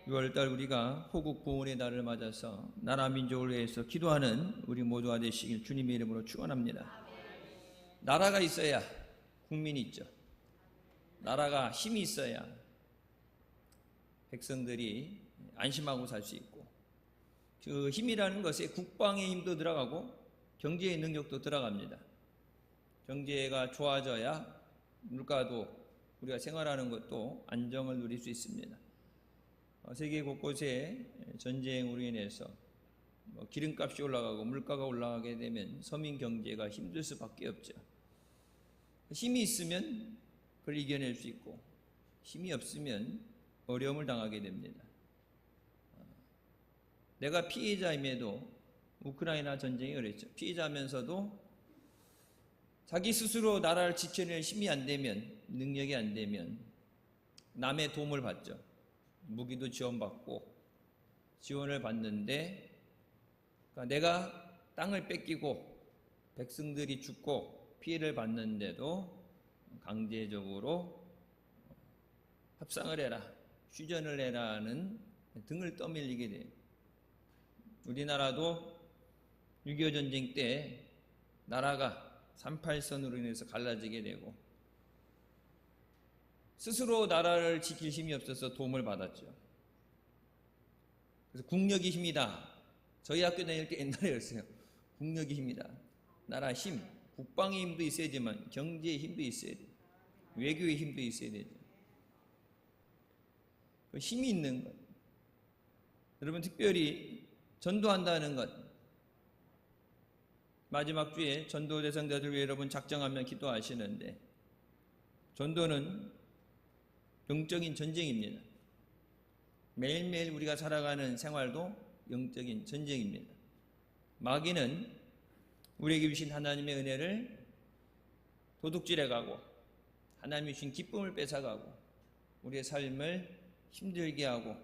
6월달 우리가 호국 구원의 날을 맞아서 나라 민족을 위해서 기도하는 우리 모두가 되시길 주님의 이름으로 축원합니다. 나라가 있어야 국민이 있죠. 나라가 힘이 있어야 백성들이 안심하고 살 수 있고, 그 힘이라는 것에 국방의 힘도 들어가고 경제의 능력도 들어갑니다. 경제가 좋아져야 물가도 우리가 생활하는 것도 안정을 누릴 수 있습니다. 세계 곳곳에 전쟁으로 인해서 기름값이 올라가고 물가가 올라가게 되면 서민 경제가 힘들 수밖에 없죠. 힘이 있으면 그걸 이겨낼 수 있고, 힘이 없으면 어려움을 당하게 됩니다. 내가 피해자임에도 우크라이나 전쟁이 그랬죠. 피해자면서도 자기 스스로 나라를 지켜낼 힘이 안 되면, 능력이 안 되면 남의 도움을 받죠. 무기도 지원받고 지원을 받는데, 그러니까 내가 땅을 뺏기고 백성들이 죽고 피해를 받는데도 강제적으로 협상을 해라, 휴전을 해라는 등을 떠밀리게 돼요. 우리나라도 6.25 전쟁 때 나라가 38선으로 인해서 갈라지게 되고 스스로 나라를 지킬 힘이 없어서 도움을 받았죠. 그래서 국력이 힘이다. 저희 학교 다닐 때 옛날에 그랬어요. 국력이 힘이다. 나라 힘, 국방의 힘도 있어야지만 경제의 힘도 있어야 돼요. 외교의 힘도 있어야 되죠. 그 힘이 있는 것. 여러분, 특별히 전도한다는 것. 마지막 주에 전도 대상자들 위해 여러분 작정하면 기도하시는데, 전도는 영적인 전쟁입니다. 매일매일 우리가 살아가는 생활도 영적인 전쟁입니다. 마귀는 우리에게 주신 하나님의 은혜를 도둑질해가고 하나님이 주신 기쁨을 뺏어가고 우리의 삶을 힘들게 하고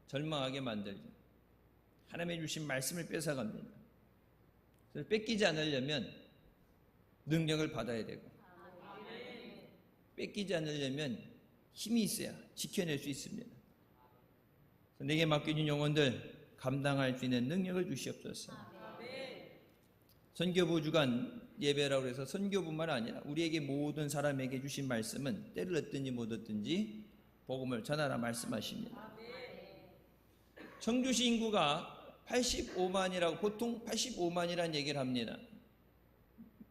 절망하게 만들죠. 하나님의 주신 말씀을 뺏어갑니다. 그래서 뺏기지 않으려면 능력을 받아야 되고, 뺏기지 않으려면 힘이 있어야 지켜낼 수 있습니다. 내게 맡겨진 영혼들 감당할 수 있는 능력을 주시옵소서. 선교부 주간 예배라고 해서 선교부만 아니라 우리에게 모든 사람에게 주신 말씀은 때를 얻든지 못 얻든지 복음을 전하라 말씀하십니다. 청주시 인구가 85만이라고, 보통 85만이라는 얘기를 합니다.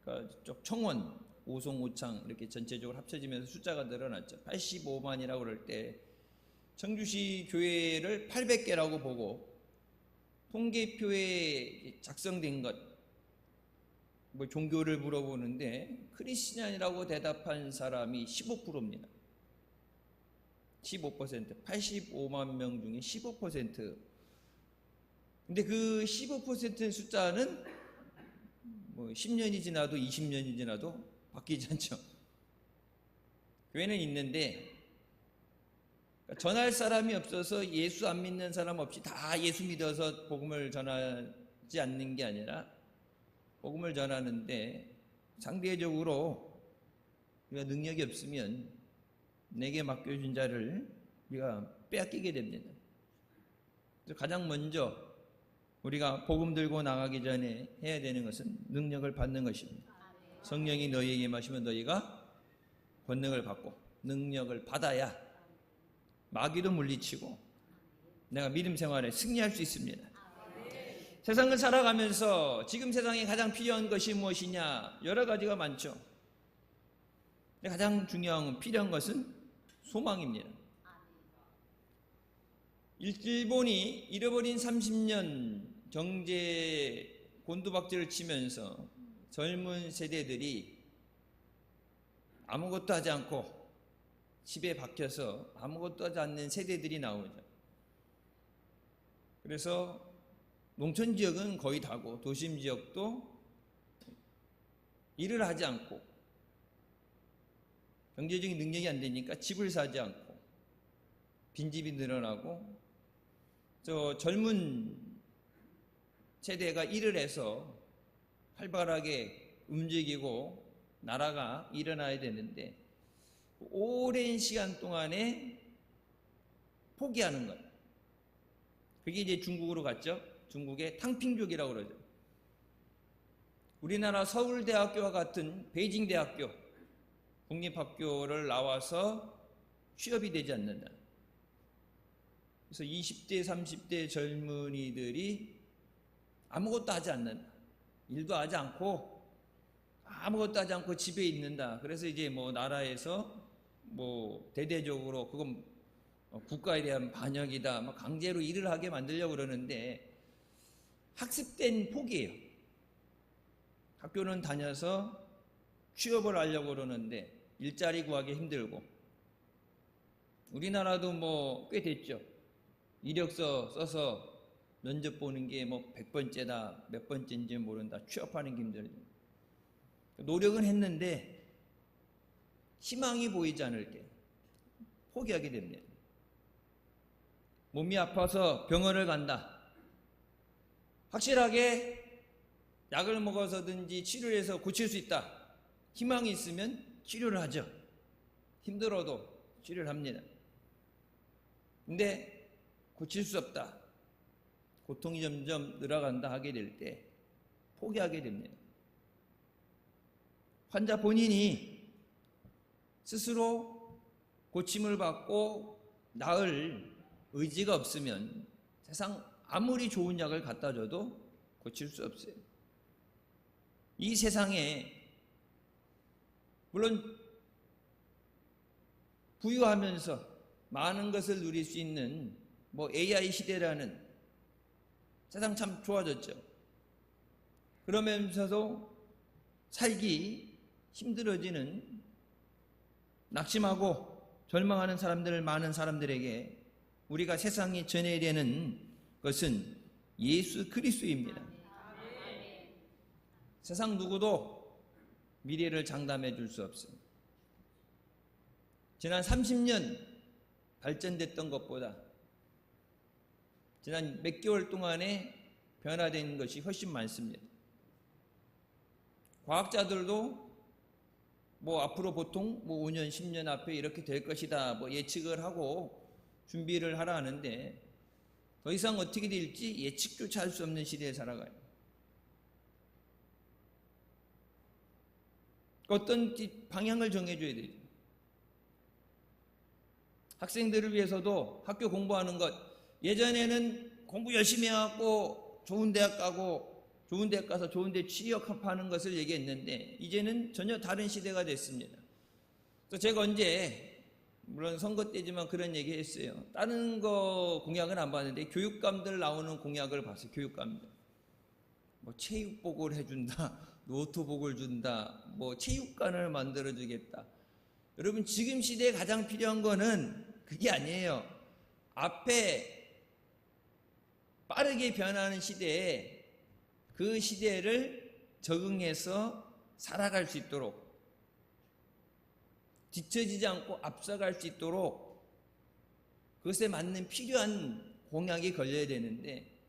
그러니까 청원, 오송, 오창 이렇게 전체적으로 합쳐지면서 숫자가 늘어났죠. 85만이라고 그럴 때 청주시 교회를 800개라고 보고 통계표에 작성된 것, 종교를 물어보는데 크리스찬이라고 대답한 사람이 15%입니다. 15%, 85만 명 중에 15%. 근데 그 15%의 숫자는 10년이 지나도 20년이 지나도 바뀌지 않죠. 교회는 있는데 전할 사람이 없어서 예수 안 믿는 사람 없이 다 예수 믿어서 복음을 전하지 않는 게 아니라 복음을 전하는데 상대적으로 우리가 능력이 없으면 내게 맡겨준 자를 우리가 빼앗기게 됩니다. 그래서 가장 먼저 우리가 복음 들고 나가기 전에 해야 되는 것은 능력을 받는 것입니다. 성령이 너희에게 임하시면 너희가 권능을 받고 능력을 받아야 마귀도 물리치고 내가 믿음 생활에 승리할 수 있습니다. 세상을 살아가면서 지금 세상에 가장 필요한 것이 무엇이냐? 여러 가지가 많죠. 가장 중요한 필요한 것은 소망입니다. 일본이 잃어버린 30년 경제 곤두박질을 치면서 젊은 세대들이 아무것도 하지 않고 집에 박혀서 아무것도 하지 않는 세대들이 나오죠. 그래서 농촌 지역은 거의 다고 도심 지역도 일을 하지 않고 경제적인 능력이 안 되니까 집을 사지 않고 빈집이 늘어나고, 저 젊은 세대가 일을 해서 활발하게 움직이고 나라가 일어나야 되는데 오랜 시간 동안에 포기하는 것, 그게 이제 중국으로 갔죠. 중국의 탕핑족이라고 그러죠. 우리나라 서울대학교와 같은 베이징대학교 국립학교를 나와서 취업이 되지 않는다. 그래서 20대, 30대 젊은이들이 아무것도 하지 않는다. 일도 하지 않고 아무것도 하지 않고 집에 있는다. 그래서 이제 뭐 나라에서 뭐 대대적으로 그건 국가에 대한 반역이다. 막 강제로 일을 하게 만들려고 그러는데 학습된 포기예요. 학교는 다녀서 취업을 하려고 그러는데 일자리 구하기 힘들고, 우리나라도 뭐 꽤 됐죠. 이력서 써서 면접 보는 게 뭐 100번째다 몇 번째인지 모른다. 취업하는 게 힘들죠. 노력은 했는데 희망이 보이지 않을 때 포기하게 됩니다. 몸이 아파서 병원을 간다. 확실하게 약을 먹어서든지 치료를 해서 고칠 수 있다. 희망이 있으면 치료를 하죠. 힘들어도 치료를 합니다. 근데 고칠 수 없다. 고통이 점점 늘어간다 하게 될 때 포기하게 됩니다. 환자 본인이 스스로 고침을 받고 나을 의지가 없으면 세상 아무리 좋은 약을 갖다 줘도 고칠 수 없어요. 이 세상에 물론 부유하면서 많은 것을 누릴 수 있는 뭐 AI 시대라는 세상 참 좋아졌죠. 그러면서도 살기 힘들어지는 낙심하고 절망하는 사람들, 많은 사람들에게 우리가 세상에 전해야 되는 것은 예수 그리스도입니다. 세상 누구도 미래를 장담해 줄 수 없습니다. 지난 30년 발전됐던 것보다 지난 몇 개월 동안에 변화된 것이 훨씬 많습니다. 과학자들도 뭐 앞으로 보통 뭐 5년, 10년 앞에 이렇게 될 것이다 뭐 예측을 하고 준비를 하라 하는데 더 이상 어떻게 될지 예측조차 할 수 없는 시대에 살아가요. 어떤 방향을 정해줘야 되죠. 학생들을 위해서도 학교 공부하는 것, 예전에는 공부 열심히 해갖고 좋은 대학 가고 좋은 대학 가서 좋은 데 취업하는 것을 얘기했는데 이제는 전혀 다른 시대가 됐습니다. 그래서 제가 언제 물론 선거 때지만 그런 얘기 했어요. 다른 거 공약은 안 봤는데 교육감들 나오는 공약을 봤어요. 교육감들. 뭐 체육복을 해준다, 노트북을 준다, 뭐 체육관을 만들어주겠다. 여러분 지금 시대에 가장 필요한 거는 그게 아니에요. 앞에 빠르게 변하는 시대에 그 시대를 적응해서 살아갈 수 있도록, 뒤처지지 않고 앞서갈 수 있도록 그것에 맞는 필요한 공약이 걸려야 되는데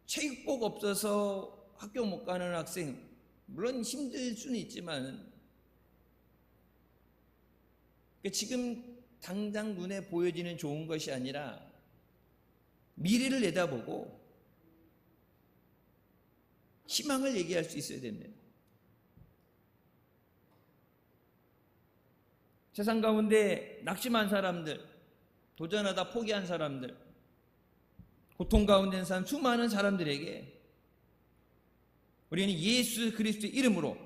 체육복 없어서 학교 못 가는 학생, 물론 힘들 수는 있지만 지금 당장 눈에 보여지는 좋은 것이 아니라 미래를 내다보고 희망을 얘기할 수 있어야 됩니다. 세상 가운데 낙심한 사람들, 도전하다 포기한 사람들, 고통 가운데 있는 사람, 수많은 사람들에게 우리는 예수 그리스도의 이름으로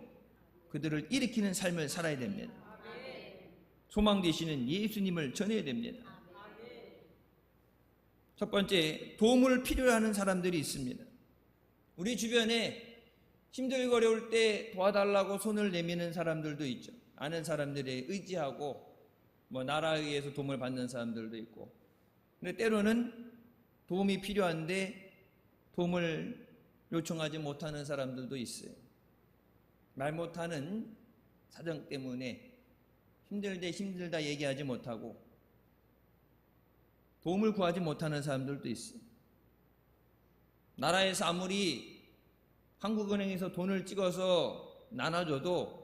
그들을 일으키는 삶을 살아야 됩니다. 소망 되시는 예수님을 전해야 됩니다. 첫 번째, 도움을 필요로 하는 사람들이 있습니다. 우리 주변에 힘들고 어려울 때 도와달라고 손을 내미는 사람들도 있죠. 아는 사람들에 의지하고 뭐 나라에 의해서 도움을 받는 사람들도 있고, 근데 때로는 도움이 필요한데 도움을 요청하지 못하는 사람들도 있어요. 말 못하는 사정 때문에 힘들다 얘기하지 못하고 도움을 구하지 못하는 사람들도 있어요. 나라에서 아무리 한국은행에서 돈을 찍어서 나눠줘도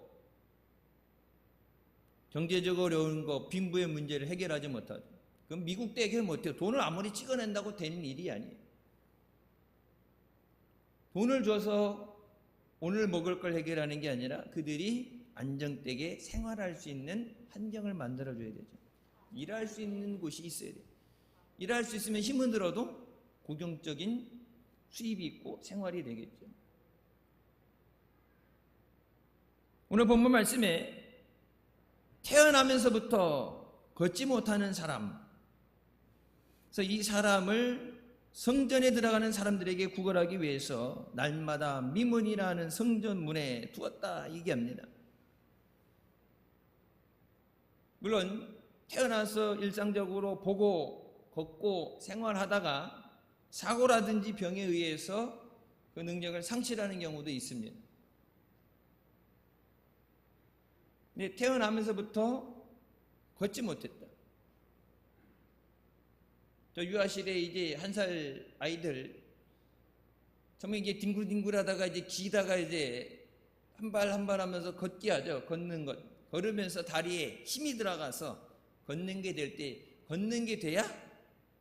경제적으로 어려운 거, 빈부의 문제를 해결하지 못하죠. 그럼 미국 때 해결 못해요. 돈을 아무리 찍어낸다고 되는 일이 아니에요. 돈을 줘서 오늘 먹을 걸 해결하는 게 아니라 그들이 안정되게 생활할 수 있는 환경을 만들어줘야 되죠. 일할 수 있는 곳이 있어야 돼요. 일할 수 있으면 힘은 들어도 고정적인 수입이 있고 생활이 되겠죠. 오늘 본문 말씀에 태어나면서부터 걷지 못하는 사람, 그래서 이 사람을 성전에 들어가는 사람들에게 구걸하기 위해서 날마다 미문이라는 성전 문에 두었다 얘기합니다. 물론 태어나서 일상적으로 보고 걷고 생활하다가 사고라든지 병에 의해서 그 능력을 상실하는 경우도 있습니다. 근데 태어나면서부터 걷지 못했다. 저 유아실에 이제 1살 아이들 정말 이게 뒹굴뒹굴하다가 이제 기다가 이제 한 발 한 발 하면서 걷기 하죠. 걷는 것. 걸으면서 다리에 힘이 들어가서 걷는 게 될 때, 걷는 게 돼야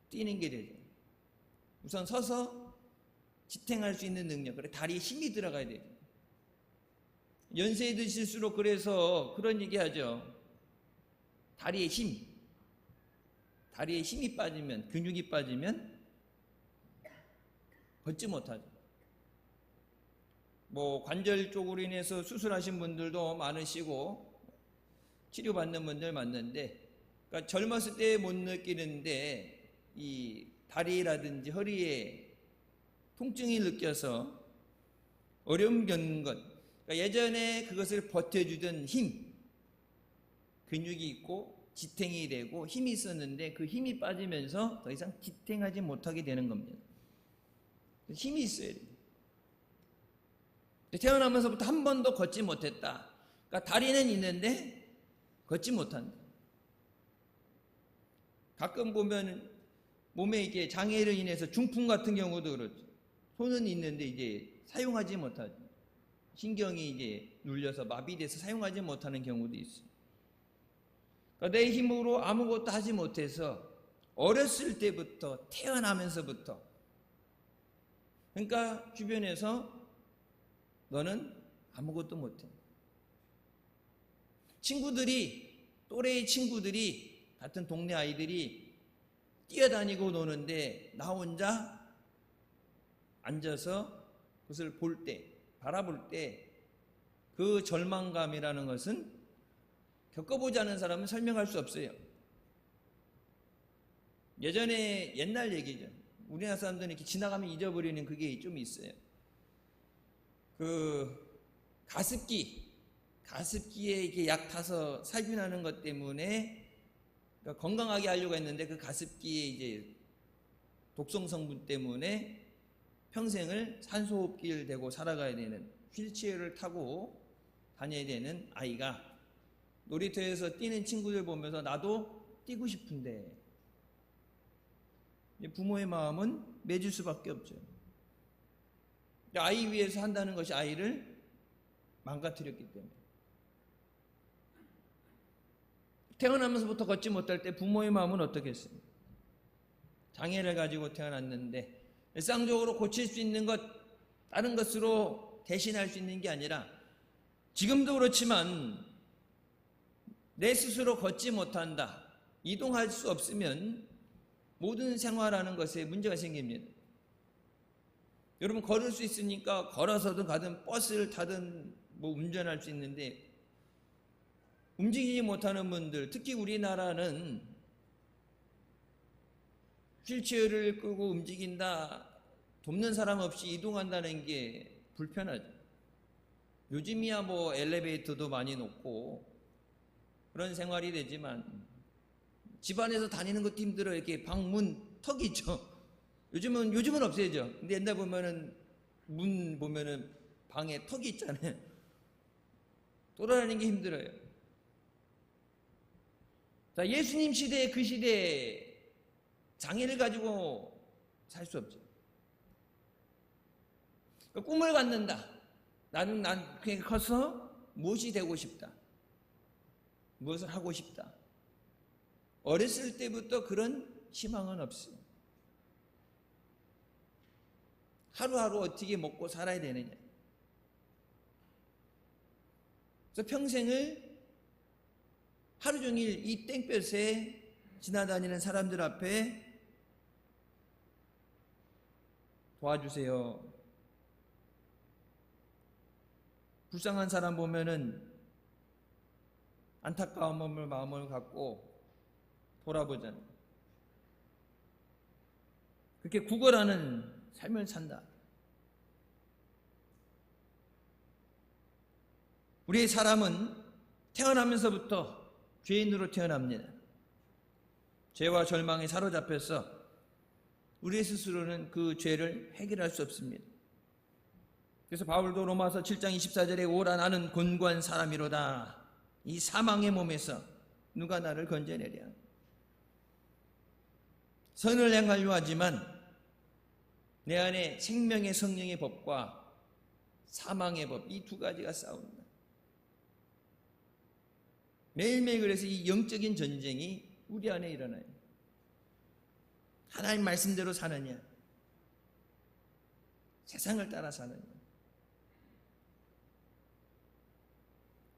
뛰는 게 되죠. 우선 서서 지탱할 수 있는 능력, 그래 다리에 힘이 들어가야 돼요. 연세 드실수록 그래서 그런 얘기 하죠. 다리에 힘이 빠지면, 근육이 빠지면 걷지 못하죠. 뭐 관절 쪽으로 인해서 수술하신 분들도 많으시고 치료받는 분들 많는데, 그러니까 젊었을 때 못 느끼는데 이 다리라든지 허리에 통증이 느껴서 어려움 겪는 것, 그러니까 예전에 그것을 버텨주던 힘, 근육이 있고 지탱이 되고 힘이 있었는데 그 힘이 빠지면서 더 이상 지탱하지 못하게 되는 겁니다. 힘이 있어야 돼요. 태어나면서부터 한 번도 걷지 못했다. 그러니까 다리는 있는데 걷지 못한다. 가끔 보면 몸에 이게 장애로 인해서 중풍 같은 경우도 그렇죠. 손은 있는데 이제 사용하지 못하죠. 신경이 이제 눌려서 마비돼서 사용하지 못하는 경우도 있어요. 그러니까 내 힘으로 아무것도 하지 못해서 어렸을 때부터 태어나면서부터, 그러니까 주변에서 너는 아무것도 못해. 친구들이, 또래의 친구들이, 같은 동네 아이들이 뛰어다니고 노는데 나 혼자 앉아서 그것을 볼 때, 바라볼 때 그 절망감이라는 것은 겪어보지 않은 사람은 설명할 수 없어요. 예전에 옛날 얘기죠. 우리나라 사람들은 이렇게 지나가면 잊어버리는 그게 좀 있어요. 그 가습기에 이렇게 약 타서 살균하는 것 때문에 그러니까 건강하게 하려고 했는데 그 가습기에 이제 독성 성분 때문에 평생을 산소호흡기를 대고 살아가야 되는, 휠체어를 타고 다녀야 되는 아이가 놀이터에서 뛰는 친구들 보면서 나도 뛰고 싶은데, 부모의 마음은 맺을 수밖에 없죠. 아이 위해서 한다는 것이 아이를 망가뜨렸기 때문에. 태어나면서부터 걷지 못할 때 부모의 마음은 어떻겠습니까? 장애를 가지고 태어났는데 일상적으로 고칠 수 있는 것, 다른 것으로 대신할 수 있는 게 아니라, 지금도 그렇지만 내 스스로 걷지 못한다, 이동할 수 없으면 모든 생활하는 것에 문제가 생깁니다. 여러분 걸을 수 있으니까 걸어서든 가든 버스를 타든 뭐 운전할 수 있는데, 움직이지 못하는 분들, 특히 우리나라는 휠체어를 끌고 움직인다, 돕는 사람 없이 이동한다는 게 불편하죠. 요즘이야 뭐 엘리베이터도 많이 놓고 그런 생활이 되지만 집안에서 다니는 것도 힘들어. 이렇게 방문 턱이 있죠. 요즘은 없애죠. 근데 옛날 보면은 문 보면은 방에 턱이 있잖아요. 돌아다니는 게 힘들어요. 자, 예수님 시대에, 그 시대에 장애를 가지고 살 수 없죠. 꿈을 갖는다. 나는 커서 무엇이 되고 싶다. 무엇을 하고 싶다. 어렸을 때부터 그런 희망은 없어요. 하루하루 어떻게 먹고 살아야 되느냐. 그래서 평생을 하루 종일 이 땡볕에 지나다니는 사람들 앞에 도와주세요. 불쌍한 사람 보면은 안타까운 마음을 갖고 돌아보잖아요. 그렇게 구걸하는 삶을 산다. 우리의 사람은 태어나면서부터 죄인으로 태어납니다. 죄와 절망에 사로잡혀서 우리 스스로는 그 죄를 해결할 수 없습니다. 그래서 바울도 로마서 7장 24절에 오라 나는 곤고한 사람이로다. 이 사망의 몸에서 누가 나를 건져내랴. 선을 행하려 하지만 내 안에 생명의 성령의 법과 사망의 법, 이 두 가지가 싸운다. 매일매일 그래서 이 영적인 전쟁이 우리 안에 일어나요. 하나님 말씀대로 사느냐, 세상을 따라 사느냐.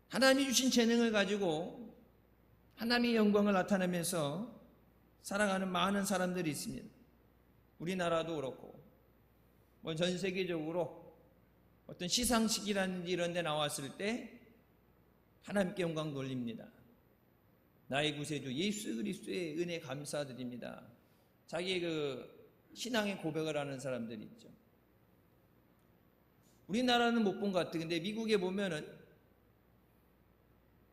하나님이 주신 재능을 가지고 하나님의 영광을 나타내면서 살아가는 많은 사람들이 있습니다. 우리나라도 그렇고 전 세계적으로 어떤 시상식이라든지 이런 데 나왔을 때 하나님께 영광 돌립니다. 나의 구세주 예수 그리스도의 은혜 감사드립니다. 자기의 그 신앙의 고백을 하는 사람들이 있죠. 우리나라는 못 본 것 같아요. 근데 미국에 보면은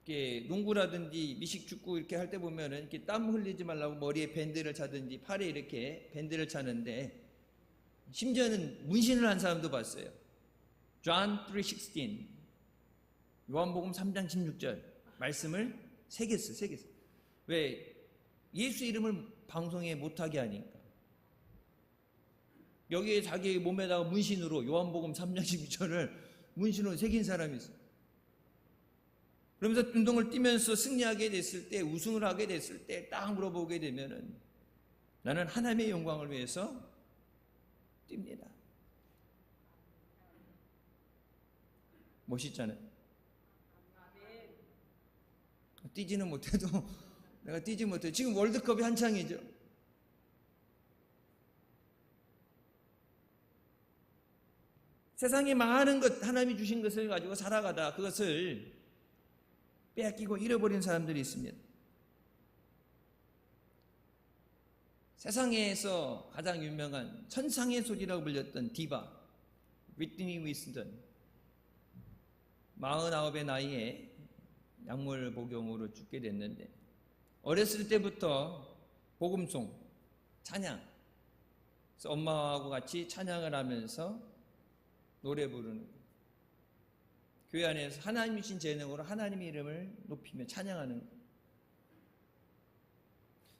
이렇게 농구라든지 미식축구 이렇게 할 때 보면은 이렇게 땀 흘리지 말라고 머리에 밴드를 차든지 팔에 이렇게 밴드를 차는데 심지어는 문신을 한 사람도 봤어요. John 3:16 요한복음 3장 16절 말씀을 새겼어요. 왜? 예수 이름을 방송에 못하게 하니까. 여기에 자기 몸에다가 문신으로 요한복음 3장 16절을 문신으로 새긴 사람이 있어요. 그러면서 운동을 뛰면서 승리하게 됐을 때, 우승을 하게 됐을 때 딱 물어보게 되면은 나는 하나님의 영광을 위해서 뜁니다. 멋있잖아요. 뛰지는 못해도 내가 뛰지 못해도 지금 월드컵이 한창이죠. 세상에 많은 것 하나님이 주신 것을 가지고 살아가다 그것을 빼앗기고 잃어버린 사람들이 있습니다. 세상에서 가장 유명한 천상의 소리라고 불렸던 디바 위트니 위스턴 49의 나이에 약물 복용으로 죽게 됐는데 어렸을 때부터 복음송, 찬양, 그래서 엄마하고 같이 찬양을 하면서 노래 부르는 거예요. 교회 안에서 하나님이 주신 재능으로 하나님의 이름을 높이며 찬양하는 거예요.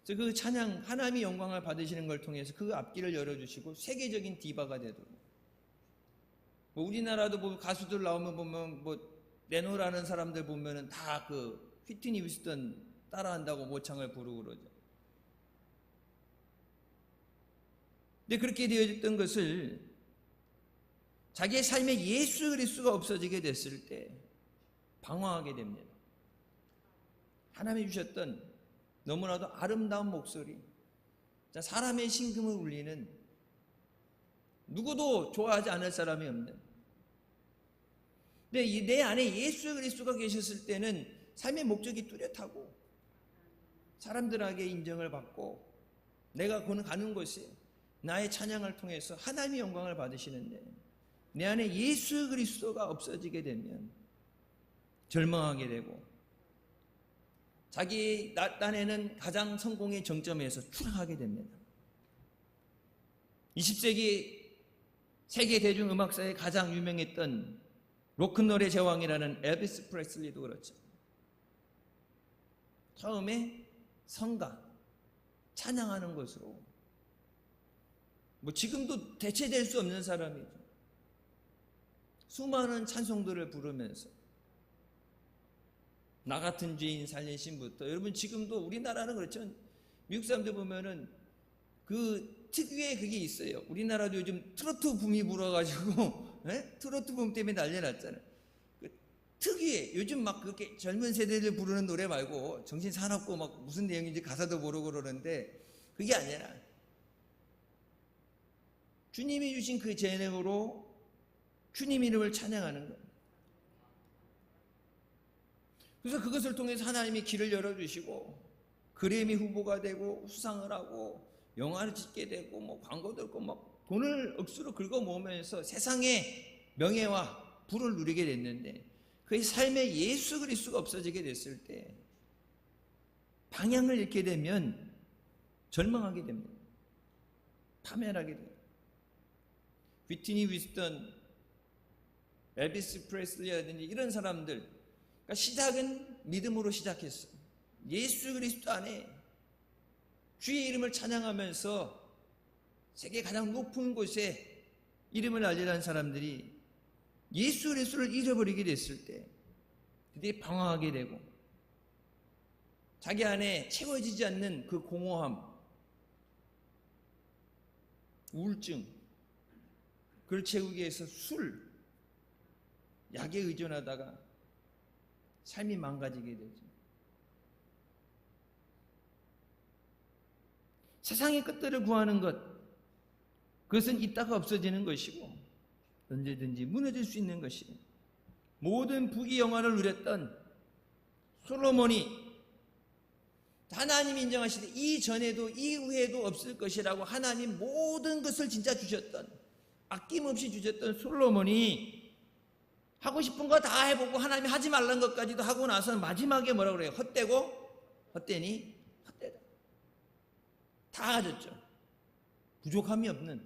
그래서 그 찬양, 하나님의 영광을 받으시는 걸 통해서 그 앞길을 열어주시고 세계적인 디바가 되도록. 우리나라도 가수들 나오면 보면 레노라는 사람들 보면은 다 그 휘트니 휴스턴 따라한다고 모창을 부르고 그러죠. 근데 그렇게 되어졌던 것을 자기의 삶에 예수 그리스도가 없어지게 됐을 때 방황하게 됩니다. 하나님이 주셨던 너무나도 아름다운 목소리, 사람의 심금을 울리는 누구도 좋아하지 않을 사람이 없는. 근데 내 안에 예수 그리스도가 계셨을 때는 삶의 목적이 뚜렷하고 사람들에게 인정을 받고 내가 가는 곳이 나의 찬양을 통해서 하나님의 영광을 받으시는데 내 안에 예수 그리스도가 없어지게 되면 절망하게 되고 자기 딴에는 가장 성공의 정점에서 추락하게 됩니다. 20세기 세계 대중음악사에 가장 유명했던 로큰롤의 제왕이라는 엘비스 프레슬리도 그렇죠. 처음에 성가, 찬양하는 것으로 지금도 대체될 수 없는 사람이죠. 수많은 찬송들을 부르면서 나 같은 죄인 살리심부터 여러분 지금도 우리나라는 그렇죠. 미국 사람들 보면은 그 특유의 그게 있어요. 우리나라도 요즘 트로트 붐이 불어가지고 트로트 붐 때문에 난리 났잖아요. 그 특유의 요즘 막 그렇게 젊은 세대들 부르는 노래 말고 정신 사납고 막 무슨 내용인지 가사도 모르고 그러는데 그게 아니라 주님이 주신 그 재능으로 주님 이름을 찬양하는 거예요. 그래서 그것을 통해서 하나님이 길을 열어주시고 그래미 후보가 되고 수상을 하고 영화를 찍게 되고 뭐 광고도 있고 막 돈을 억수로 긁어 모으면서 세상의 명예와 부를 누리게 됐는데 그의 삶에 예수 그리스도가 없어지게 됐을 때 방향을 잃게 되면 절망하게 됩니다. 파멸하게 됩니다. 위트니 휴스턴, 엘비스 프레슬리라든지 이런 사람들, 그러니까 시작은 믿음으로 시작했어. 예수 그리스도 안에 주의 이름을 찬양하면서 세계 가장 높은 곳에 이름을 알리는 사람들이 예수 그리스도를 잃어버리게 됐을 때 그들이 방황하게 되고 자기 안에 채워지지 않는 그 공허함, 우울증, 그걸 채우기 위해서 술, 약에 의존하다가 삶이 망가지게 되죠. 세상의 것들을 구하는 것, 그것은 있다가 없어지는 것이고 언제든지 무너질 수 있는 것이에요. 모든 부귀 영화를 누렸던 솔로몬이 하나님이 인정하시되 이전에도 이후에도 없을 것이라고 하나님 모든 것을 진짜 주셨던, 아낌없이 주셨던 솔로몬이 하고 싶은 거 다 해보고 하나님이 하지 말란 것까지도 하고 나서 마지막에 뭐라고 그래요? 헛되고 헛되니 헛되다. 다 가졌죠. 부족함이 없는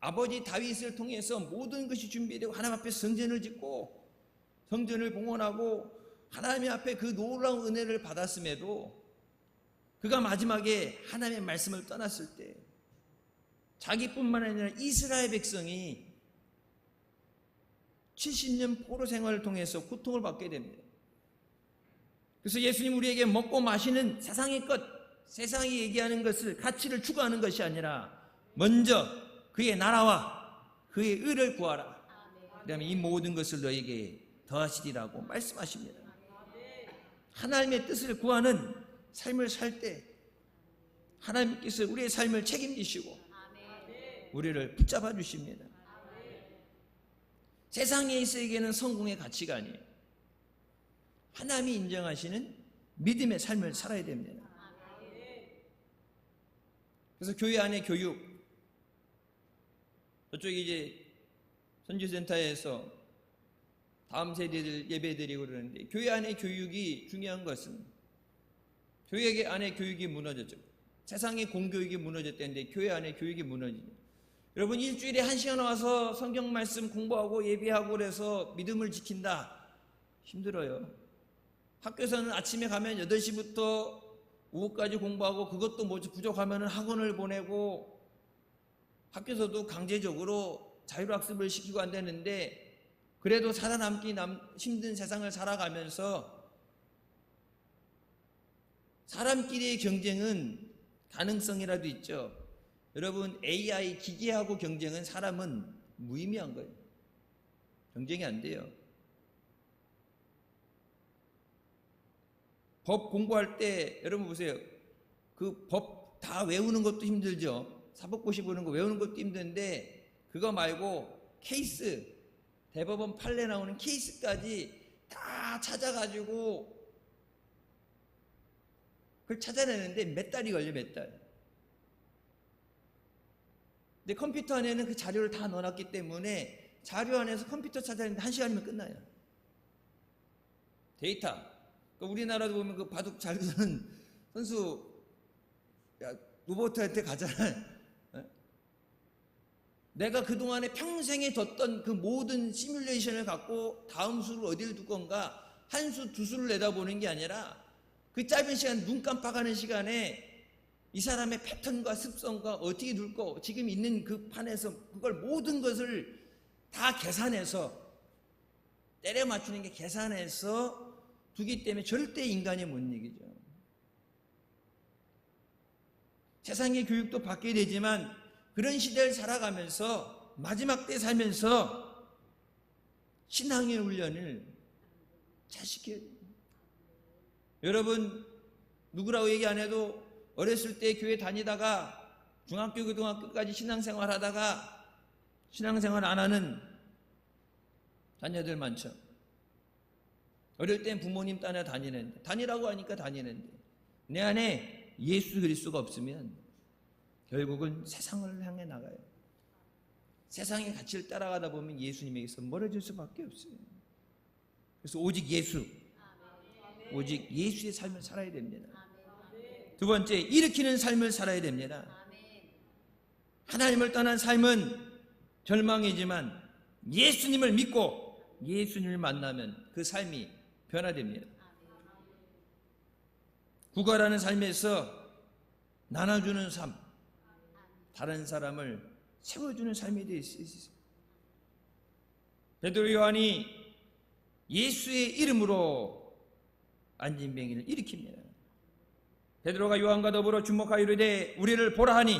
아버지 다윗을 통해서 모든 것이 준비되고 하나님 앞에 성전을 짓고 성전을 봉헌하고 하나님 앞에 그 놀라운 은혜를 받았음에도 그가 마지막에 하나님의 말씀을 떠났을 때 자기뿐만 아니라 이스라엘 백성이 70년 포로 생활을 통해서 고통을 받게 됩니다. 그래서 예수님 우리에게 먹고 마시는 세상의 것, 세상이 얘기하는 것을, 가치를 추구하는 것이 아니라 먼저 그의 나라와 그의 의를 구하라. 그다음에 이 모든 것을 너에게 더하시리라고 말씀하십니다. 하나님의 뜻을 구하는 삶을 살 때 하나님께서 우리의 삶을 책임지시고 우리를 붙잡아 주십니다. 세상에 있어에게는 성공의 가치가 아니에요. 하나님이 인정하시는 믿음의 삶을 살아야 됩니다. 그래서 교회 안의 교육, 저쪽에 이제 선교센터에서 다음 세대들 예배드리고 그러는데 교회 안의 교육이 중요한 것은 교회 안의 교육이 무너졌죠. 세상의 공교육이 무너졌다는데 교회 안의 교육이 무너지죠. 여러분 일주일에 1시간 와서 성경 말씀 공부하고 예배하고 그래서 믿음을 지킨다. 힘들어요. 학교에서는 아침에 가면 8시부터 오후까지 공부하고 그것도 뭐 부족하면 학원을 보내고 학교에서도 강제적으로 자율학습을 시키고 안 되는데 그래도 살아남기 힘든 세상을 살아가면서 사람끼리의 경쟁은 가능성이라도 있죠. 여러분 AI 기계하고 경쟁은 사람은 무의미한 거예요. 경쟁이 안 돼요. 법 공부할 때 여러분 보세요. 그 법 다 외우는 것도 힘들죠. 사법고시 보는 거 외우는 것도 힘든데 그거 말고 케이스, 대법원 판례 나오는 케이스까지 다 찾아가지고 그걸 찾아내는데 몇 달이 걸려, 몇 달. 근데 컴퓨터 안에는 그 자료를 다 넣어놨기 때문에 자료 안에서 컴퓨터 찾아내는데 1시간이면 끝나요. 데이터. 그러니까 우리나라도 보면 그 바둑 잘 두는 선수, 야, 로버트한테 가잖아요. 내가 그동안에 평생에 뒀던 그 모든 시뮬레이션을 갖고 다음 수를 어디를 둘 건가 한 수, 두 수를 내다보는 게 아니라 그 짧은 시간, 눈 깜빡하는 시간에 이 사람의 패턴과 습성과 어떻게 둘 거, 지금 있는 그 판에서 그걸 모든 것을 다 계산해서 때려 맞추는 게 계산해서 두기 때문에 절대 인간이 못 이기죠. 세상의 교육도 받게 되지만 그런 시대를 살아가면서 마지막 때 살면서 신앙의 훈련을 잘 시켜야 돼요. 여러분 누구라고 얘기 안 해도 어렸을 때 교회 다니다가 중학교 고등학교까지 신앙생활 하다가 신앙생활 안 하는 자녀들 많죠. 어릴 땐 부모님 따라 다니는데 다니라고 하니까 다니는데 내 안에 예수 그리스도가 없으면 결국은 세상을 향해 나가요. 세상의 가치를 따라가다 보면 예수님에게서 멀어질 수밖에 없어요. 그래서 오직 예수, 오직 예수의 삶을 살아야 됩니다. 두 번째, 일으키는 삶을 살아야 됩니다. 하나님을 떠난 삶은 절망이지만 예수님을 믿고 예수님을 만나면 그 삶이 변화됩니다. 구걸하는 삶에서 나눠주는 삶, 다른 사람을 세워주는 삶이 되어 있어요. 베드로 요한이 예수의 이름으로 안진뱅이를 일으킵니다. 베드로가 요한과 더불어 주목하여 이르되 우리를 보라 하니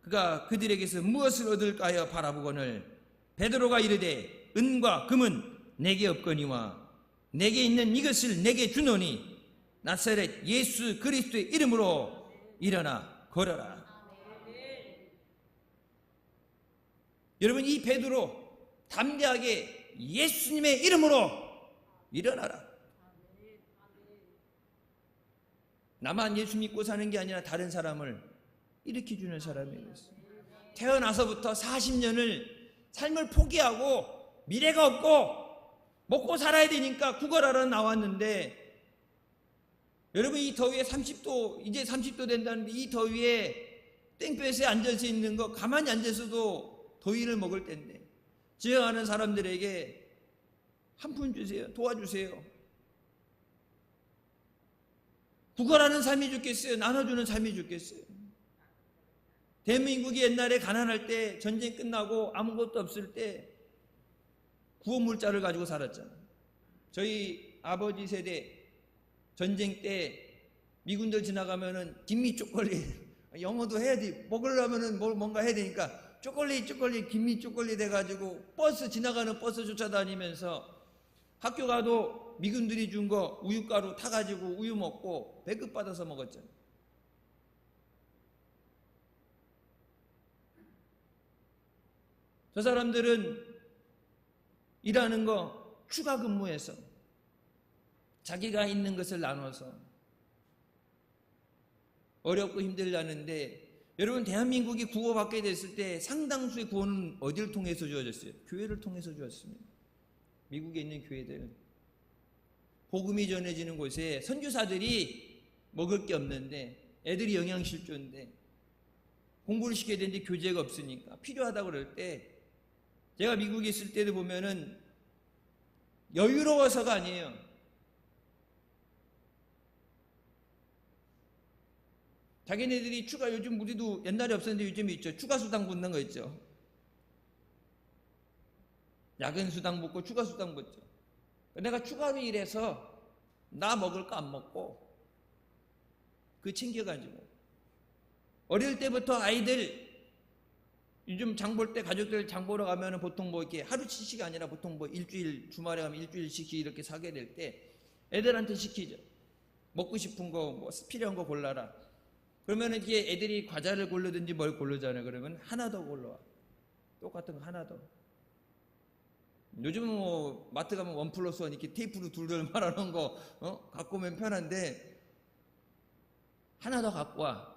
그가 그들에게서 무엇을 얻을까 하여 바라보거늘 베드로가 이르되 은과 금은 내게 없거니와 내게 있는 이것을 내게 주노니 나사렛 예수 그리스도의 이름으로 일어나 걸어라. 여러분 이 베드로 담대하게 예수님의 이름으로 일어나라. 나만 예수 믿고 사는 게 아니라 다른 사람을 일으켜주는 사람이에요. 태어나서부터 40년을 삶을 포기하고 미래가 없고 먹고 살아야 되니까 구걸하러 나왔는데 여러분 이 더위에 30도 이제 30도 된다는데 이 더위에 땡볕에 앉아서 있는 거 가만히 앉아서도 더위를 먹을 텐데 지어가는 사람들에게 한 푼 주세요. 도와주세요. 구걸하는 삶이 좋겠어요? 나눠주는 삶이 좋겠어요? 대한민국이 옛날에 가난할 때 전쟁 끝나고 아무것도 없을 때 구호물자를 가지고 살았잖아요. 저희 아버지 세대 전쟁 때 미군들 지나가면은 김미 초콜릿 영어도 해야 돼. 먹으려면은 뭔가 해야 되니까 초콜릿 김미 초콜릿 해가지고 버스 지나가는 버스 쫓아다니면서 학교 가도 미군들이 준 거 우유가루 타가지고 우유 먹고 배급 받아서 먹었잖아요. 저 사람들은 일하는 거 추가 근무해서 자기가 있는 것을 나눠서 어렵고 힘들다는데 여러분 대한민국이 구호받게 됐을 때 상당수의 구호는 어디를 통해서 주어졌어요? 교회를 통해서 주었습니다. 미국에 있는 교회들 복음이 전해지는 곳에 선교사들이 먹을 게 없는데 애들이 영양실조인데 공부를 시켜야 되는데 교재가 없으니까 필요하다고 그럴 때 제가 미국에 있을 때도 보면은 여유로워서가 아니에요. 자기네들이 추가 요즘 우리도 옛날에 없었는데 요즘 있죠. 추가 수당 붙는 거 있죠. 야근 수당 붙고 추가 수당 붙죠. 내가 추가로 일해서 나 먹을 거 안 먹고 그 챙겨가지고 어릴 때부터 아이들 요즘 장 볼 때 가족들 장 보러 가면은 보통 뭐 이렇게 하루치씩 아니라 보통 뭐 일주일 주말에 가면 일주일씩 이렇게 사게 될 때 애들한테 시키죠. 먹고 싶은 거 뭐 필요한 거 골라라. 그러면은 이게 애들이 과자를 고르든지 뭘 고르잖아요. 그러면 하나 더 골라와. 똑같은 거 하나 더. 요즘은 뭐 마트 가면 1+1 이렇게 테이프로 둘둘 말아놓은 거 갖고 오면 편한데 하나 더 갖고 와.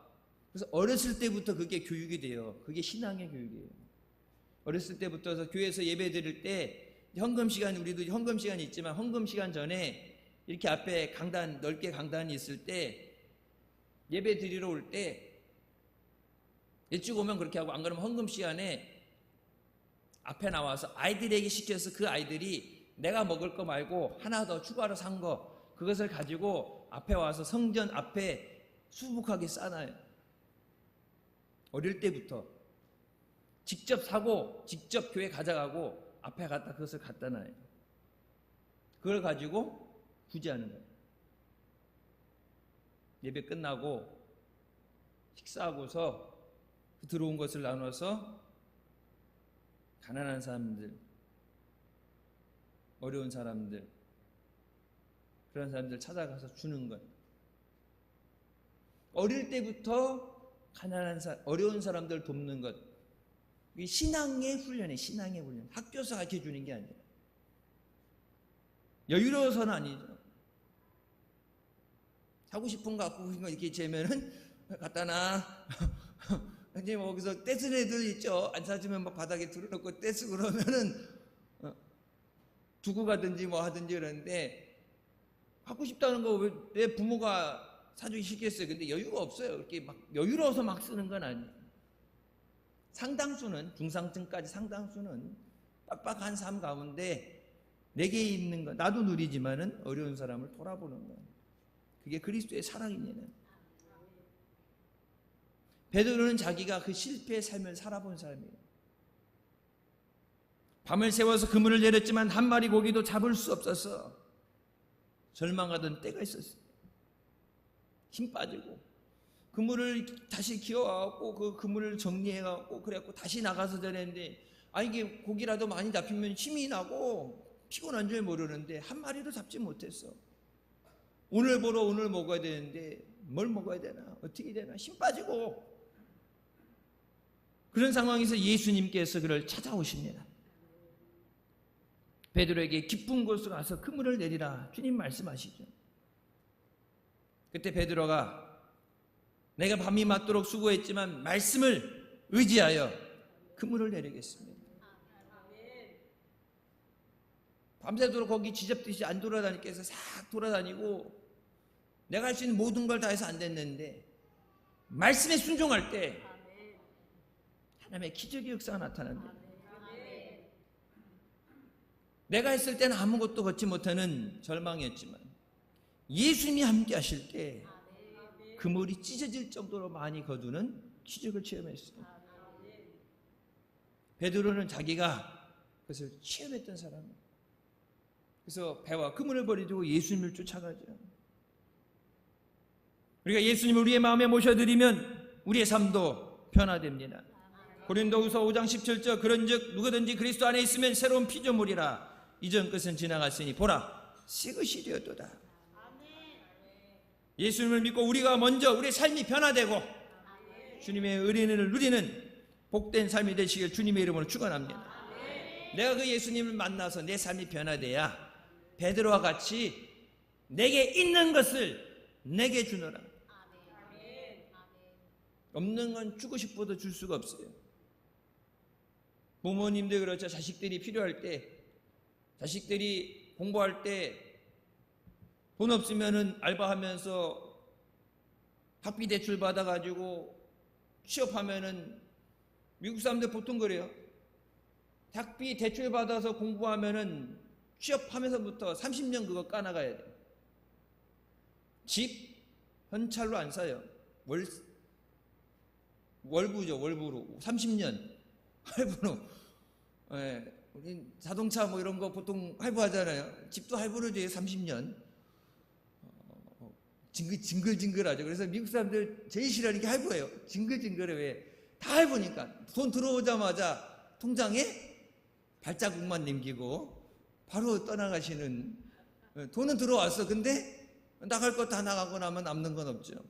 그래서 어렸을 때부터 그게 교육이 돼요. 그게 신앙의 교육이에요. 어렸을 때부터 교회에서 예배 드릴 때 헌금 시간 우리도 헌금 시간이 있지만 헌금 시간 전에 이렇게 앞에 강단 넓게 강단이 있을 때 예배 드리러 올 때 일찍 오면 그렇게 하고 안 그러면 헌금 시간에 앞에 나와서 아이들에게 시켜서 그 아이들이 내가 먹을 거 말고 하나 더 추가로 산 거 그것을 가지고 앞에 와서 성전 앞에 수북하게 싸놔요. 어릴 때부터 직접 사고 직접 교회 가져가고 앞에 갖다 그것을 갖다 놔요. 그걸 가지고 구제하는 거예요. 예배 끝나고 식사하고서 그 들어온 것을 나눠서 가난한 사람들, 어려운 사람들, 그런 사람들 찾아가서 주는 것. 어릴 때부터 어려운 사람들 돕는 것. 이게 신앙의 훈련이에요. 신앙의 훈련. 학교에서 가르쳐 주는 게 아니라. 여유로워서는 아니죠. 사고 싶은 거 갖고 싶은 거 이렇게 재면은 갖다 놔. 이제 뭐 거기서 떼쓰는 애들 있죠. 안 사주면 막 바닥에 들어놓고 떼쓰고 그러면은 두고 가든지 뭐 하든지 그러는데, 갖고 싶다는 거 왜 부모가 사주기 싫겠어요. 근데 여유가 없어요. 이렇게 막 여유로워서 막 쓰는 건 아니에요. 상당수는, 중상층까지 상당수는 빡빡한 삶 가운데 내게 있는 거, 나도 누리지만은 어려운 사람을 돌아보는 거. 그게 그리스도의 사랑입니다. 베드로는 자기가 그 실패의 삶을 살아본 사람이에요. 밤을 새워서 그물을 내렸지만 한 마리 고기도 잡을 수 없어서 절망하던 때가 있었어요. 힘 빠지고 그물을 다시 기어와갖고 그 그물을 정리해갖고 그래갖고 다시 나가서 전했는데, 이게 고기라도 많이 잡히면 힘이 나고 피곤한 줄 모르는데 한 마리도 잡지 못했어. 오늘 보러 오늘 먹어야 되는데 뭘 먹어야 되나, 어떻게 되나, 힘 빠지고. 그런 상황에서 예수님께서 그를 찾아오십니다. 베드로에게 깊은 곳으로 가서 그물을 내리라 주님 말씀하시죠. 그때 베드로가 내가 밤이 맞도록 수고했지만 말씀을 의지하여 그물을 내리겠습니다. 밤새도록 거기 지잡듯이 안 돌아다니게 해서 싹 돌아다니고 내가 할 수 있는 모든 걸 다 해서 안 됐는데, 말씀에 순종할 때 하나님의 기적의 역사가 나타납니다. 내가 했을 때는 아무것도 걷지 못하는 절망이었지만 예수님이 함께 하실 때 그물이 찢어질 정도로 많이 거두는 기적을 체험했어요. 베드로는 자기가 그것을 체험했던 사람이에요. 그래서 배와 그물을 버리고 예수님을 쫓아가죠. 우리가 예수님을 우리의 마음에 모셔드리면 우리의 삶도 변화됩니다. 고린도후서 5장 17절 그런즉 누구든지 그리스도 안에 있으면 새로운 피조물이라 이전 것은 지나갔으니 보라 새 것이 되었도다. 예수님을 믿고 우리가 먼저 우리의 삶이 변화되고 주님의 은혜를 누리는 복된 삶이 되시길 주님의 이름으로 축원합니다. 내가 그 예수님을 만나서 내 삶이 변화돼야 베드로와 같이 내게 있는 것을 내게 주노라. 없는 건 주고 싶어도 줄 수가 없어요. 부모님들 그렇죠. 자식들이 필요할 때, 자식들이 공부할 때 돈 없으면은 알바하면서 학비 대출 받아가지고 취업하면은, 미국 사람들 보통 그래요. 학비 대출 받아서 공부하면은 취업하면서부터 30년 그거 까나가야 돼요. 집 현찰로 안 사요. 월부죠. 월부로 30년 할부로. 우리 자동차 뭐 이런 거 보통 할부하잖아요. 집도 할부로 줘요. 30년. 징글징글하죠. 그래서 미국 사람들 제일 싫어하는 게 할부예요. 징글징글해. 왜? 다 할부니까. 돈 들어오자마자 통장에 발자국만 남기고 바로 떠나가시는. 돈은 들어왔어. 근데 나갈 거 다 나가고 나면 남는 건 없죠.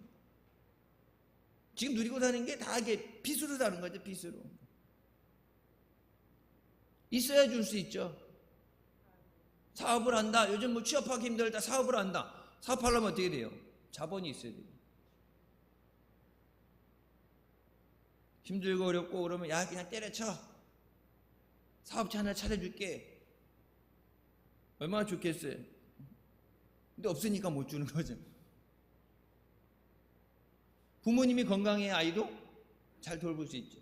지금 누리고 사는 게 다 이게 빚으로 사는 거죠. 빚으로. 있어야 줄 수 있죠. 사업을 한다. 요즘 뭐 취업하기 힘들다. 사업을 한다. 사업하려면 어떻게 돼요? 자본이 있어야 돼요. 힘들고 어렵고 그러면 야 그냥 때려쳐. 사업체 하나 차려줄게. 얼마나 좋겠어요. 근데 없으니까 못 주는 거죠. 부모님이 건강해야 아이도 잘 돌볼 수 있죠.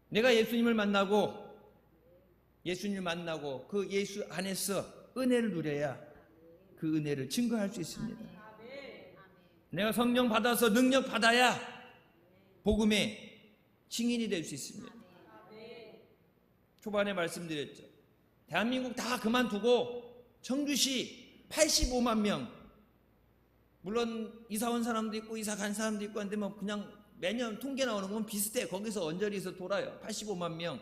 내가 예수님을 만나고 그 예수 안에서 은혜를 누려야 그 은혜를 증거할 수 있습니다. 내가 성령 받아서 능력 받아야 복음의 증인이 될 수 있습니다. 초반에 말씀드렸죠. 대한민국 다 그만두고 청주시 85만 명 물론 이사 온 사람도 있고 이사 간 사람도 있고 한데 뭐 그냥 매년 통계 나오는 건 비슷해. 거기서 언저리에서 돌아요. 85만 명.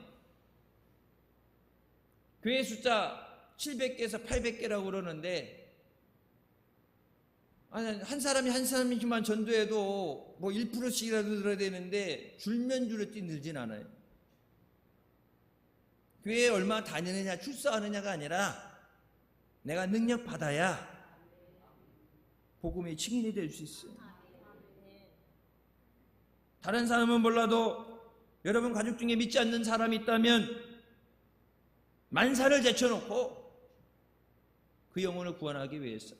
교회 숫자 700개에서 800개라고 그러는데 한 사람이만 전도해도 뭐 1%씩이라도 들어야 되는데 줄면 줄었지 늘진 않아요. 교회에 얼마 다니느냐 출석하느냐가 아니라 내가 능력 받아야 복음의 증인이 될 수 있어요. 다른 사람은 몰라도 여러분 가족 중에 믿지 않는 사람이 있다면 만사를 제쳐놓고 그 영혼을 구원하기 위해서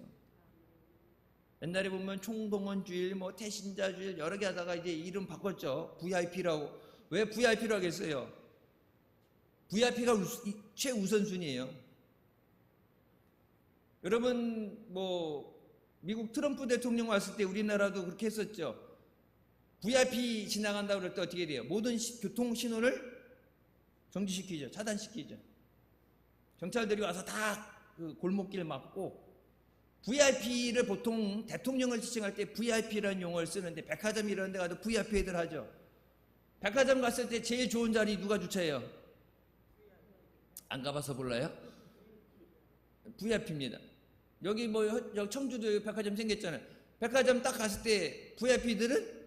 옛날에 보면 총동원주일, 뭐 태신자주일 여러 개 하다가 이제 이름 바꿨죠. VIP라고. 왜 VIP라고 하겠어요? VIP가 최우선순위예요. 여러분 뭐 미국 트럼프 대통령 왔을 때 우리나라도 그렇게 했었죠. VIP 지나간다고 그럴 때 어떻게 돼요? 모든 교통 신호를 정지시키죠. 차단시키죠. 경찰들이 와서 다 그 골목길 막고 VIP를 보통 대통령을 지칭할 때 VIP라는 용어를 쓰는데 백화점 이런 데 가도 VIP 애들 하죠. 백화점 갔을 때 제일 좋은 자리 누가 주차해요? 안 가봐서 몰라요? VIP입니다. 여기 뭐 여기 청주도 백화점 생겼잖아요. 백화점 딱 갔을 때 VIP들은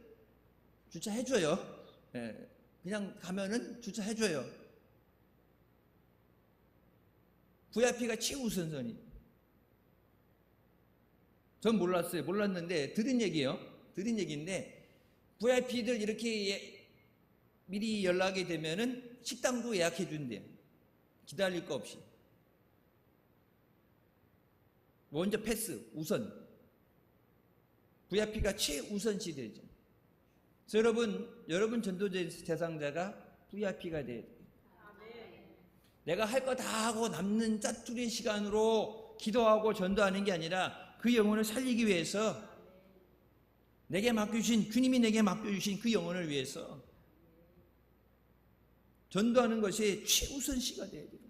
주차해줘요. 예, 그냥 가면은 주차해줘요. VIP가 최우선선이. 전 몰랐어요. 몰랐는데 들은 얘기예요. 들은 얘기인데 VIP들 이렇게 미리 연락이 되면은 식당도 예약해 준대요. 기다릴 거 없이. 먼저 패스, 우선. VIP가 최우선 시대죠. 그래서 여러분 전도 대상자가 VIP가 돼야 돼요. 내가 할 거 다 하고 남는 짜투리 시간으로 기도하고 전도하는 게 아니라 그 영혼을 살리기 위해서 주님이 내게 맡겨주신 그 영혼을 위해서 전도하는 것이 최우선시가 돼야 돼요.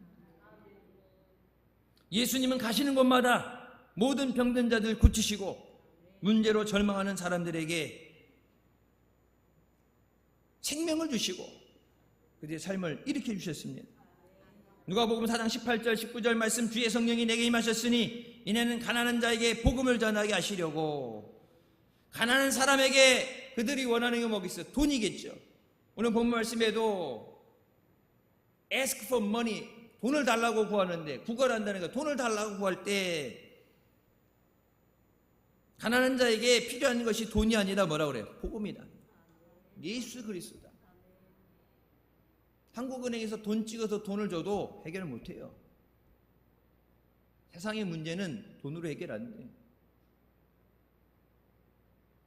예수님은 가시는 곳마다 모든 병든 자들 고치시고 문제로 절망하는 사람들에게 생명을 주시고 그들의 삶을 일으켜 주셨습니다. 누가복음 4장 18절 19절 말씀 주의 성령이 내게 임하셨으니 이내는 가난한 자에게 복음을 전하게 하시려고. 가난한 사람에게 그들이 원하는 게 뭐겠어요? 돈이겠죠. 오늘 본문 말씀에도 ask for money, 돈을 달라고 구하는데 구걸한다는 거, 돈을 달라고 구할 때 가난한 자에게 필요한 것이 돈이 아니라 뭐라고 그래요? 복음이다. 예수 그리스도다. 한국은행에서 돈 찍어서 돈을 줘도 해결을 못해요. 세상의 문제는 돈으로 해결 안 돼요.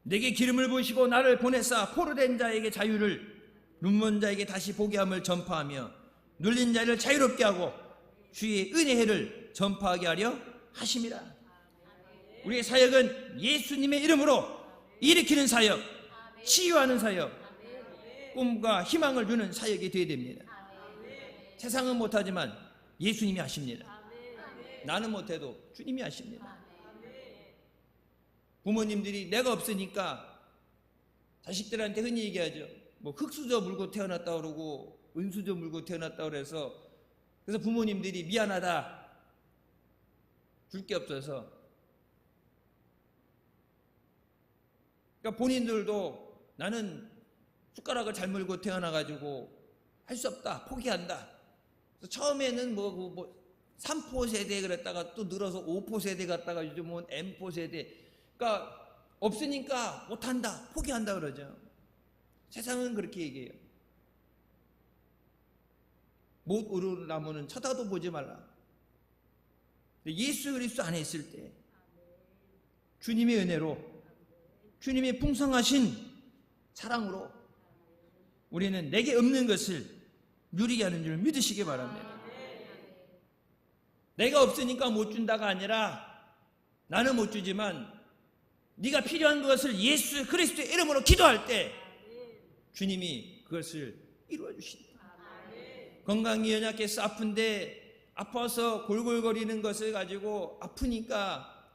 내게 기름을 부으시고 나를 보내사 포로된 자에게 자유를, 눈먼 자에게 다시 보게 함을 전파하며 눌린 자를 자유롭게 하고 주의 은혜를 전파하게 하려 하심이라. 우리의 사역은 예수님의 이름으로 일으키는 사역, 치유하는 사역, 꿈과 희망을 주는 사역이 되어야 됩니다. 세상은 못하지만 예수님이 하십니다. 나는 못해도 주님이 하십니다. 부모님들이 내가 없으니까 자식들한테 흔히 얘기하죠. 뭐 흙수저 물고 태어났다 그러고 은수저 물고 태어났다 그래서 그래서 부모님들이 미안하다, 줄 게 없어서. 그러니까 본인들도 나는 숟가락을 잘 물고 태어나가지고 할 수 없다, 포기한다. 그래서 처음에는 뭐 3포 세대 그랬다가 또 늘어서 5포 세대 갔다가 요즘은 M포 세대. 그러니까 없으니까 못한다, 포기한다 그러죠. 세상은 그렇게 얘기해요. 못 오른 나무는 쳐다도 보지 말라. 예수 그리스도 안에 있을 때 주님의 은혜로, 주님의 풍성하신 사랑으로 우리는 내게 없는 것을 누리게 하는 줄 믿으시기 바랍니다. 내가 없으니까 못 준다가 아니라 나는 못 주지만 네가 필요한 것을 예수 그리스도의 이름으로 기도할 때 주님이 그것을 이루어 주신다. 건강이 연약해서 아픈데 아파서 골골거리는 것을 가지고 아프니까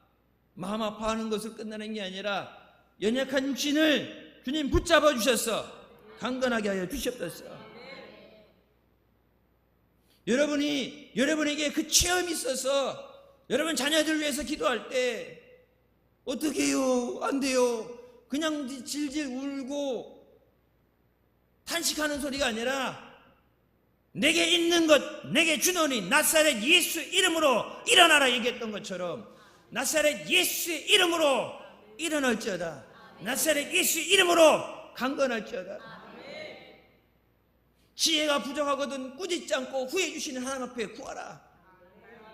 마음 아파하는 것을 끝나는 게 아니라 연약한 육신을 주님 붙잡아 주셨어. 강건하게 하여 주셨었어. 여러분에게 그 체험이 있어서 여러분 자녀들 위해서 기도할 때 어떻게 해요? 안 돼요. 그냥 질질 울고 탄식하는 소리가 아니라 내게 있는 것 내게 주노니 나사렛 예수 이름으로 일어나라 얘기했던 것처럼 나사렛 예수의 이름으로 일어날지어다. 나사렛 예수 이름으로 강건할지어다. 지혜가 부족하거든 꾸짖지 않고 후회 주시는 하나님 앞에 구하라.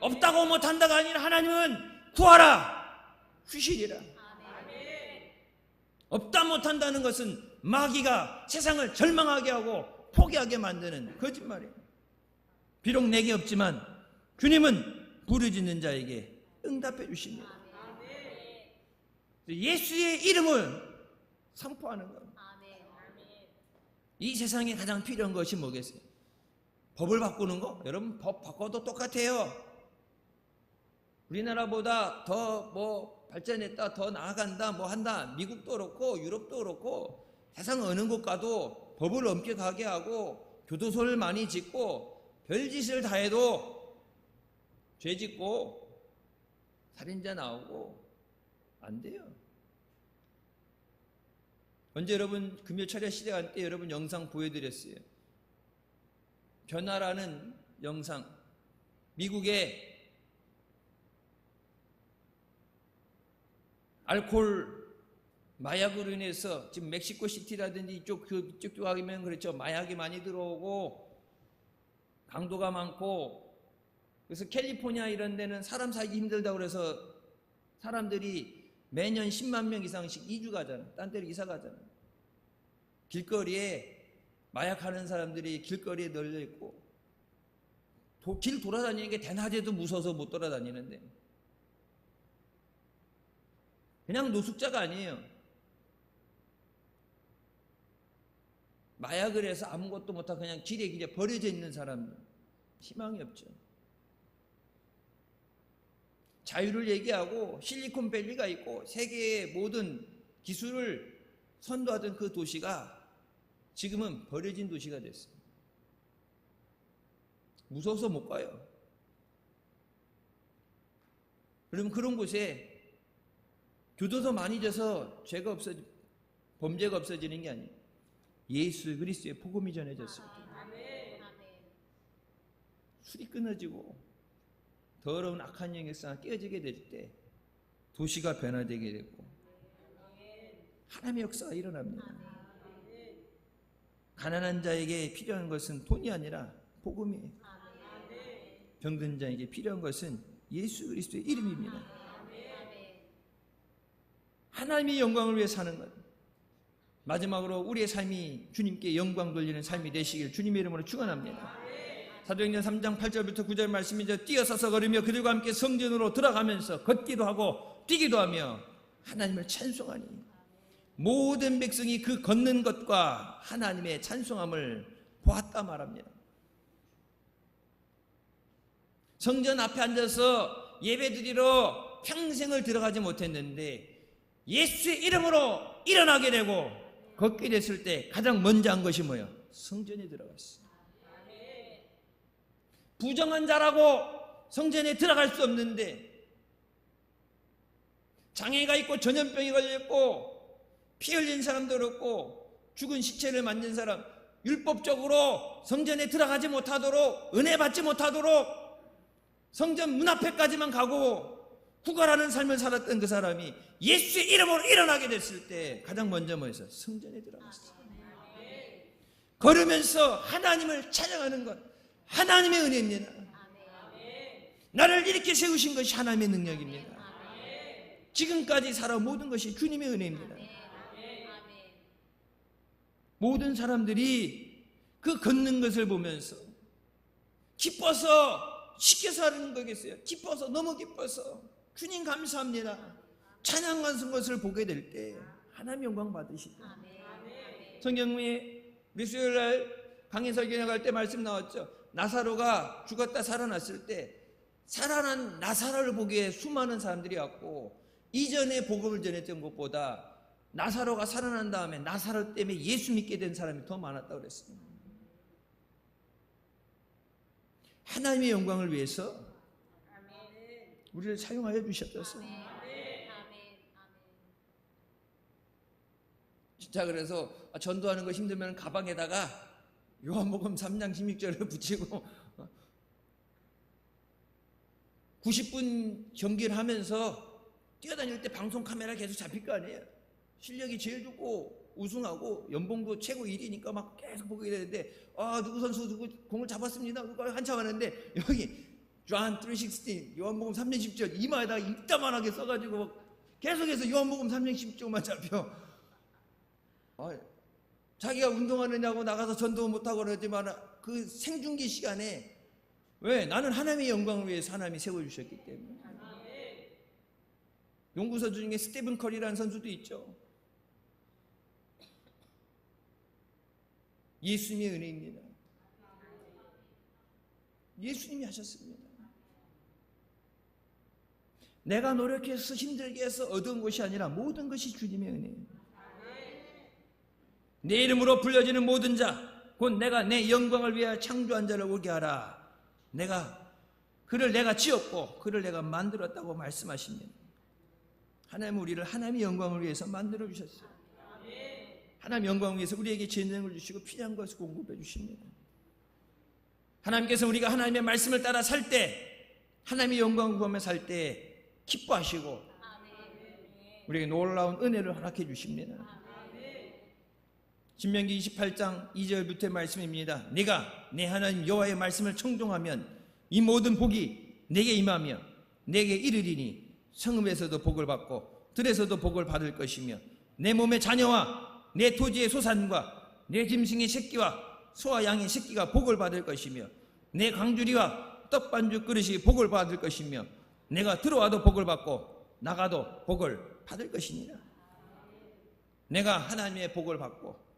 없다고 못한다가 아니라 하나님은 구하라 주시리라. 없다 못한다는 것은 마귀가 세상을 절망하게 하고 포기하게 만드는 거짓말이에요. 비록 내게 없지만 주님은 부르짖는 자에게 응답해 주십니다. 예수의 이름을 선포하는 겁니다. 이 세상에 가장 필요한 것이 뭐겠어요? 법을 바꾸는 거? 여러분 법 바꿔도 똑같아요. 우리나라보다 더 발전했다, 더 나아간다, 뭐 한다. 미국도 그렇고 유럽도 그렇고 세상 어느 곳 가도 법을 엄격하게 하고 교도소를 많이 짓고 별짓을 다 해도 죄 짓고 살인자 나오고 안 돼요. 언제 여러분 금요 철야 시대할 때 여러분 영상 보여드렸어요. 변화라는 영상. 미국의 알코올 마약으로 인해서 지금 멕시코 시티라든지 이쪽 가면 그렇죠. 마약이 많이 들어오고 강도가 많고 그래서 캘리포니아 이런 데는 사람 살기 힘들다고 그래서 사람들이 매년 10만 명 이상씩 이주 가잖아. 딴 데로 이사 가잖아. 길거리에 마약하는 사람들이 길거리에 널려 있고 길 돌아다니는 게 대낮에도 무서워서 못 돌아다니는데 그냥 노숙자가 아니에요. 마약을 해서 아무것도 못하고 그냥 길에 버려져 있는 사람들. 희망이 없죠. 자유를 얘기하고 실리콘밸리가 있고 세계의 모든 기술을 선도하던 그 도시가 지금은 버려진 도시가 됐어요. 무서워서 못 가요. 그러면 그런 곳에 교도소 많이 져서 범죄가 없어지는 게 아니에요. 예수 그리스도의 복음이 전해졌어요. 술이 끊어지고 더러운 악한 영역사가 깨어지게 될 때 도시가 변화되게 되고 하나님의 역사가 일어납니다. 가난한 자에게 필요한 것은 돈이 아니라 복음이에요. 병든 자에게 필요한 것은 예수 그리스도의 이름입니다. 하나님의 영광을 위해 사는 것. 마지막으로 우리의 삶이 주님께 영광 돌리는 삶이 되시길 주님의 이름으로 축원합니다. 사도행전 3장 8절부터 9절 말씀이죠. 뛰어서서 걸으며 그들과 함께 성전으로 들어가면서 걷기도 하고 뛰기도 하며 하나님을 찬송하니 모든 백성이 그 걷는 것과 하나님의 찬송함을 보았다 말합니다. 성전 앞에 앉아서 예배드리러 평생을 들어가지 못했는데 예수의 이름으로 일어나게 되고 걷게 됐을 때 가장 먼저 한 것이 뭐예요? 성전에 들어갔어요. 부정한 자라고 성전에 들어갈 수 없는데 장애가 있고 전염병이 걸렸고 피 흘린 사람도 그렇고 죽은 시체를 만진 사람 율법적으로 성전에 들어가지 못하도록 은혜 받지 못하도록 성전 문 앞에까지만 가고 구걸하는 삶을 살았던 그 사람이 예수의 이름으로 일어나게 됐을 때 가장 먼저 뭐였어요? 성전에 들어갔어요. 걸으면서 하나님을 찬양하는 것 하나님의 은혜입니다. 나를 이렇게 세우신 것이 하나님의 능력입니다. 지금까지 살아온 모든 것이 주님의 은혜입니다. 모든 사람들이 그 걷는 것을 보면서 기뻐서 쉽게 사는 거겠어요. 기뻐서 너무 기뻐서 주님 감사합니다. 찬양하는 것을 보게 될 때 하나님 영광 받으시죠. 성경에 수요일날 강의 설교 나갈 때 말씀 나왔죠. 나사로가 죽었다 살아났을 때 살아난 나사로를 보기에 수많은 사람들이 왔고 이전에 복음을 전했던 것보다 나사로가 살아난 다음에 나사로 때문에 예수 믿게 된 사람이 더 많았다고 그랬어요. 하나님의 영광을 위해서 우리를 사용하여 주셨어요. 진짜 그래서 전도하는 거 힘들면 가방에다가 요한복음 3장 16절을 붙이고 90분 경기를 하면서 뛰어다닐 때 방송 카메라 계속 잡힐 거 아니에요. 실력이 제일 좋고 우승하고 연봉도 최고 1위니까 막 계속 보게 되는데 누구 선수 누구 공을 잡았습니다. 누가 한참 하는데 여기 John 3:16 요한복음 3장 10절 이마에다가 이따만하게 써가지고 막 계속해서 요한복음 3장 10절만 잡혀. 자기가 운동하느냐고 나가서 전도 못하고 그러지만 그 생중계 시간에 왜? 나는 하나님의 영광을 위해서 하나님이 세워주셨기 때문에. 농구 선수 중에 스테븐 커리라는 선수도 있죠. 예수님의 은혜입니다. 예수님이 하셨습니다. 내가 노력해서 힘들게 해서 얻은 것이 아니라 모든 것이 주님의 은혜예요. 내 이름으로 불려지는 모든 자 곧 내가 내 영광을 위하여 창조한 자를 오게 하라. 그를 내가 지었고 그를 내가 만들었다고 말씀하십니다. 하나님은 우리를 하나님의 영광을 위해서 만들어 주셨어요. 하나님의 영광을 위해서 우리에게 재능을 주시고 필요한 것을 공급해 주십니다. 하나님께서 우리가 하나님의 말씀을 따라 살 때 하나님의 영광을 구하며 살 때 기뻐하시고 우리에게 놀라운 은혜를 허락해 주십니다. 신명기 28장 2절부터의 말씀입니다. 네가 내 하나님 여호와의 말씀을 청종하면 이 모든 복이 내게 임하며 내게 이르리니 성읍에서도 복을 받고 들에서도 복을 받을 것이며 내 몸의 자녀와 내 토지의 소산과 내 짐승의 새끼와 소와 양의 새끼가 복을 받을 것이며 내 강주리와 떡반죽 그릇이 복을 받을 것이며 내가 들어와도 복을 받고 나가도 복을 받을 것이니라. 내가 하나님의 복을 받고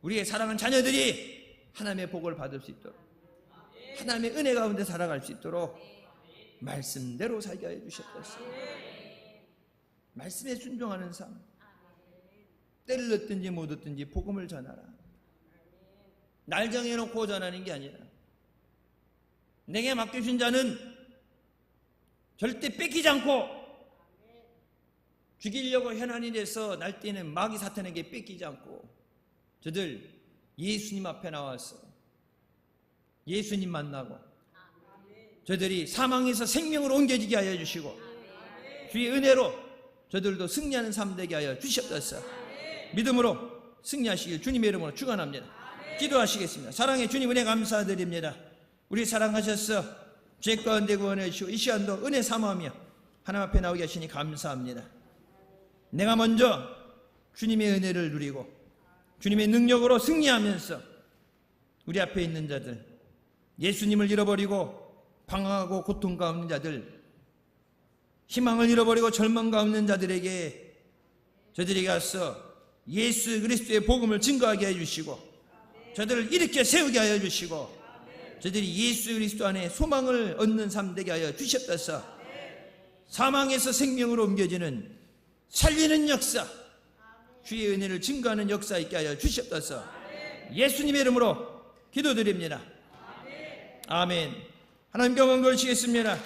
우리의 사랑하는 자녀들이 하나님의 복을 받을 수 있도록 하나님의 은혜 가운데 살아갈 수 있도록 말씀대로 살게 하여 주셨다. 말씀에 순종하는 삶, 때를 얻든지 못 얻든지 복음을 전하라. 날 정해놓고 전하는 게 아니라 내게 맡겨준 자는 절대 뺏기지 않고 죽이려고 현안이 돼서 날뛰는 마귀 사탄에게 뺏기지 않고 저들 예수님 앞에 나와서 예수님 만나고 저들이 사망에서 생명으로 옮겨지게 하여 주시고 주의 은혜로 저들도 승리하는 삶 되게 하여 주시옵소서. 믿음으로 승리하시길 주님의 이름으로 축원합니다. 기도하시겠습니다. 사랑의 주님 은혜 감사드립니다. 우리 사랑하셔서 죄 가운데 구원해 주시고 이 시간도 은혜 사모하며 하나님 앞에 나오게 하시니 감사합니다. 내가 먼저 주님의 은혜를 누리고 주님의 능력으로 승리하면서 우리 앞에 있는 자들, 예수님을 잃어버리고 방황하고 고통 가운데 자들, 희망을 잃어버리고 절망 가운데 자들에게 저들에게 가서 예수 그리스도의 복음을 증거하게 해주시고 저들을 일으켜 세우게 하여 주시고 저들이 예수 그리스도 안에 소망을 얻는 삶 되게 하여 주시옵소서. 사망에서 생명으로 옮겨지는 살리는 역사, 주의 은혜를 증거하는 역사 있게 하여 주시옵소서. 예수님의 이름으로 기도드립니다. 아멘. 하나님께 영광 돌리시겠습니다.